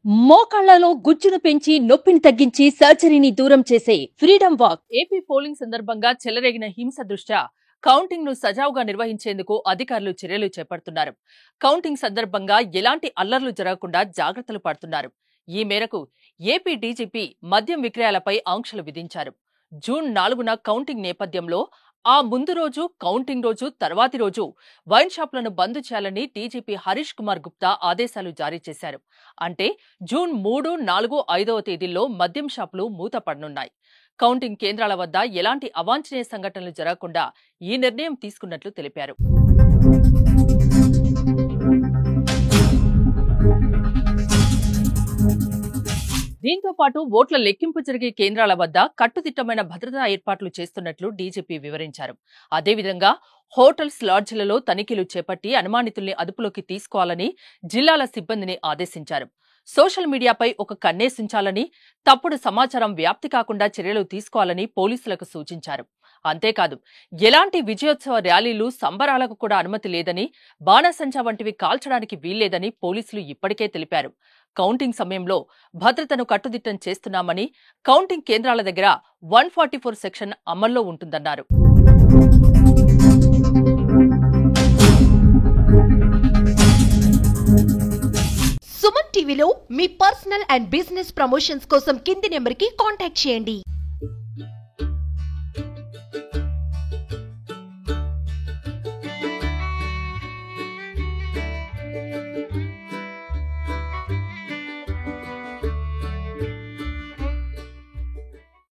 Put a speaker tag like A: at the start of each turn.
A: మోకాళ్లలో గుజ్జును పెంచి నొప్పిని తగ్గించి సర్జరీని దూరం చేసే ఫ్రీడమ్ వాక్. ఏపీ పోలింగ్ సందర్భంగా చెలరేగిన హింస దృష్ట్యా కౌంటింగ్ ను సజావుగా నిర్వహించేందుకు అధికారులు చర్యలు చేపడుతున్నారు. కౌంటింగ్ సందర్భంగా ఎలాంటి అల్లర్లు జరగకుండా జాగ్రత్తలు పడుతున్నారు. ఈ మేరకు ఏపీ డీజీపీ మద్యం విక్రయాలపై ఆంక్షలు విధించారు. జూన్ 4న కౌంటింగ్ నేపథ్యంలో ఆ ముందు రోజు, కౌంటింగ్ రోజు, తర్వాతి రోజు వైన్ షాపులను బంద్ చేయాలని డీజీపీ హరీష్ కుమార్ గుప్తా ఆదేశాలు జారీ చేశారు. అంటే జూన్ 3, 4, 5వ తేదీల్లో మద్యం షాపులు మూతపడనున్నాయి. కౌంటింగ్ కేంద్రాల వద్ద ఎలాంటి అవాంఛనీయ సంఘటనలు జరగకుండా ఈ నిర్ణయం తీసుకున్నట్లు తెలిపారు. దీంతో పాటు ఓట్ల లెక్కింపు జరిగే కేంద్రాల వద్ద కట్టుదిట్టమైన భద్రతా ఏర్పాట్లు చేస్తున్నట్లు డీజీపీ వివరించారు. అదేవిధంగా హోటల్స్, లాడ్జీలలో తనిఖీలు చేపట్టి అనుమానితుల్ని అదుపులోకి తీసుకోవాలని జిల్లాల సిబ్బందిని ఆదేశించారు. సోషల్ మీడియాపై ఒక కన్నేసించాలని, తప్పుడు సమాచారం వ్యాప్తి కాకుండా చర్యలు తీసుకోవాలని పోలీసులకు సూచించారు. అంతేకాదు, ఎలాంటి విజయోత్సవ ర్యాలీలు, సంబరాలకు కూడా అనుమతి లేదని, బాణసంచా వంటివి కాల్చడానికి వీల్లేదని పోలీసులు ఇప్పటికే తెలిపారు. కౌంటింగ్ సమయంలో భద్రతను కట్టుదిట్టం చేస్తున్నామని, కౌంటింగ్ కేంద్రాల దగ్గర 144 సెక్షన్ అమల్లో ఉంటుందన్నారు.
B: సుమన్ టీవీలో మీ పర్సనల్ అండ్ బిజినెస్ ప్రమోషన్స్ కోసం కింది నెంబర్కి కాంటాక్ట్ చేయండి.